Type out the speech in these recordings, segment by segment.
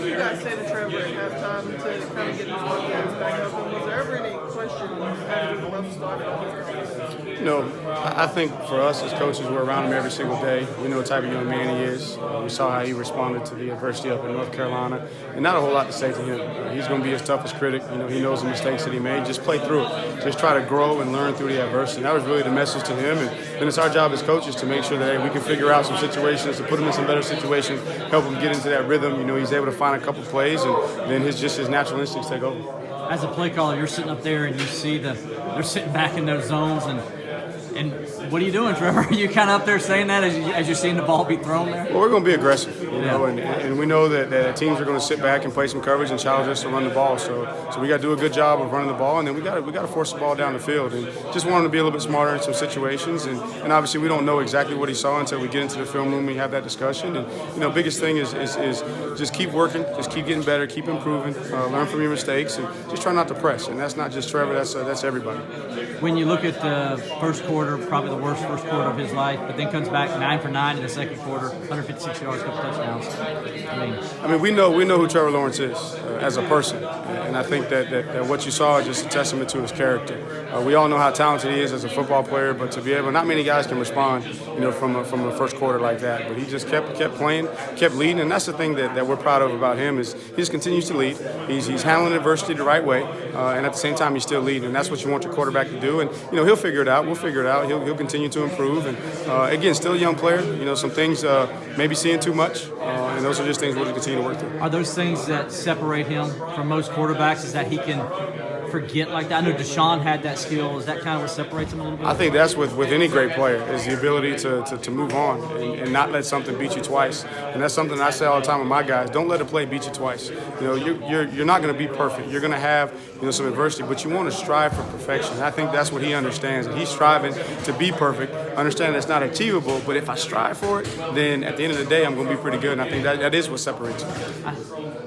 did you guys say to Trevor at halftime to kind of get his confidence back up? And was there ever any question after the rough start on his confidence? I think for us as coaches, we're around him every single day. We know what type of young man he is. We saw how he responded to the adversity up in North Carolina, and not a whole lot to say to him. He's going to be his toughest critic. He knows the mistakes that he made. Just play through it. Just try to grow and learn through the adversity. And that was really the message to him. And then it's our job as coaches to make sure that we can figure out some situations, to put him in some better situations, help him get into that rhythm. He's able to find a couple plays, and then his natural instincts take over. As a play caller, you're sitting up there and you see they're sitting back in those zones, and what are you doing, Trevor? Are you kind of up there saying that as you're seeing the ball be thrown there? Well, we're going to be aggressive, and we know that teams are going to sit back and play some coverage and challenge us to run the ball. So we got to do a good job of running the ball, and then we got to force the ball down the field, and just want him to be a little bit smarter in some situations. And obviously we don't know exactly what he saw until we get into the film room and we have that discussion. And biggest thing is just keep working, just keep getting better, keep improving, learn from your mistakes, and just try not to press. And that's not just Trevor, that's everybody. When you look at the first quarter, probably the worst first quarter of his life, but then comes back 9 for 9 in the second quarter, 156 yards, couple touchdowns. I mean, we know who Trevor Lawrence is as a person, and I think that what you saw is just a testament to his character. We all know how talented he is as a football player, but to be able, not many guys can respond, from the first quarter like that. But he just kept playing, kept leading, and that's the thing that we're proud of about him is he just continues to lead. He's handling adversity the right way, and at the same time he's still leading, and that's what you want your quarterback to do. And he'll figure it out. We'll figure it out. He'll continue to improve. And again, still a young player. Some things maybe seeing too much, and those are just things we'll continue to work through. Are those things that separate him from most quarterbacks? Is that he can forget like that? I know Deshaun had that skill. Is that kind of what separates him a little bit? I think that's with any great player is the ability to move on and not let something beat you twice. And that's something I say all the time with my guys. Don't let a play beat you twice. You're not going to be perfect. You're going to have some adversity, but you want to strive for perfection. And I think that's what he understands. And he's striving to be perfect, understanding it's not achievable. But if I strive for it, then at the end of the day, I'm going to be pretty good. And I think that is what separates him.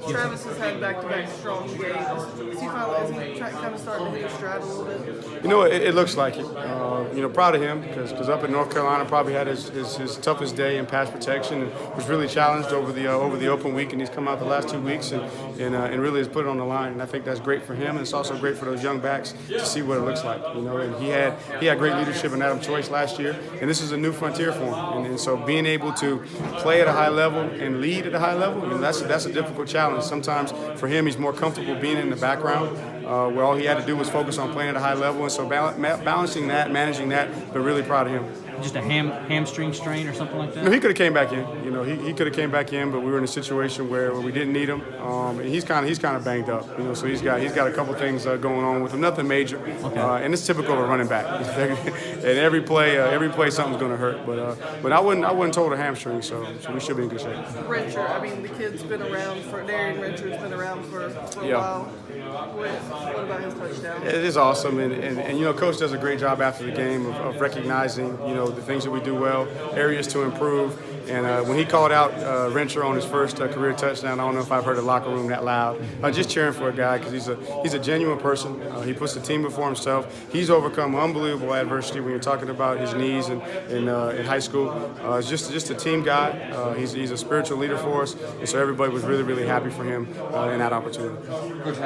Travis has had back-to-back strong games. Is he kind of starting to hit his stride a little bit? It looks like it. Proud of him because up in North Carolina probably had his toughest day in pass protection and was really challenged over the open week, and he's come out the last 2 weeks and really has put it on the line. And I think that's great for him, and it's also great for those young backs to see what it looks like. And he had great leadership in Adam Choice last year, and this is a new frontier for him. And so being able to play at a high level and lead at a high level, that's a difficult challenge. Sometimes for him, he's more comfortable being in the background, where all he had to do was focus on playing at a high level. And so balancing that, managing that, but really proud of him. Just a hamstring strain or something like that? No, he could have came back in. He could have came back in, but we were in a situation where we didn't need him. And he's kind of banged up. So he's got a couple things going on with him, nothing major. Okay. And it's typical of a running back. And every play something's going to hurt. But I wouldn't total a hamstring, so we should be in good shape. Rencher, I mean, the kid's been around Darian Rencher's been around for a while. What about his touchdown? It is awesome, and Coach does a great job after the game of recognizing the things that we do well, areas to improve. And when he called out Rencher on his first career touchdown, I don't know if I've heard the locker room that loud. Just cheering for a guy because he's a genuine person. He puts the team before himself. He's overcome unbelievable adversity when you're talking about his knees in high school. He's just a team guy. He's a spiritual leader for us, and so everybody was really, really happy for him in that opportunity.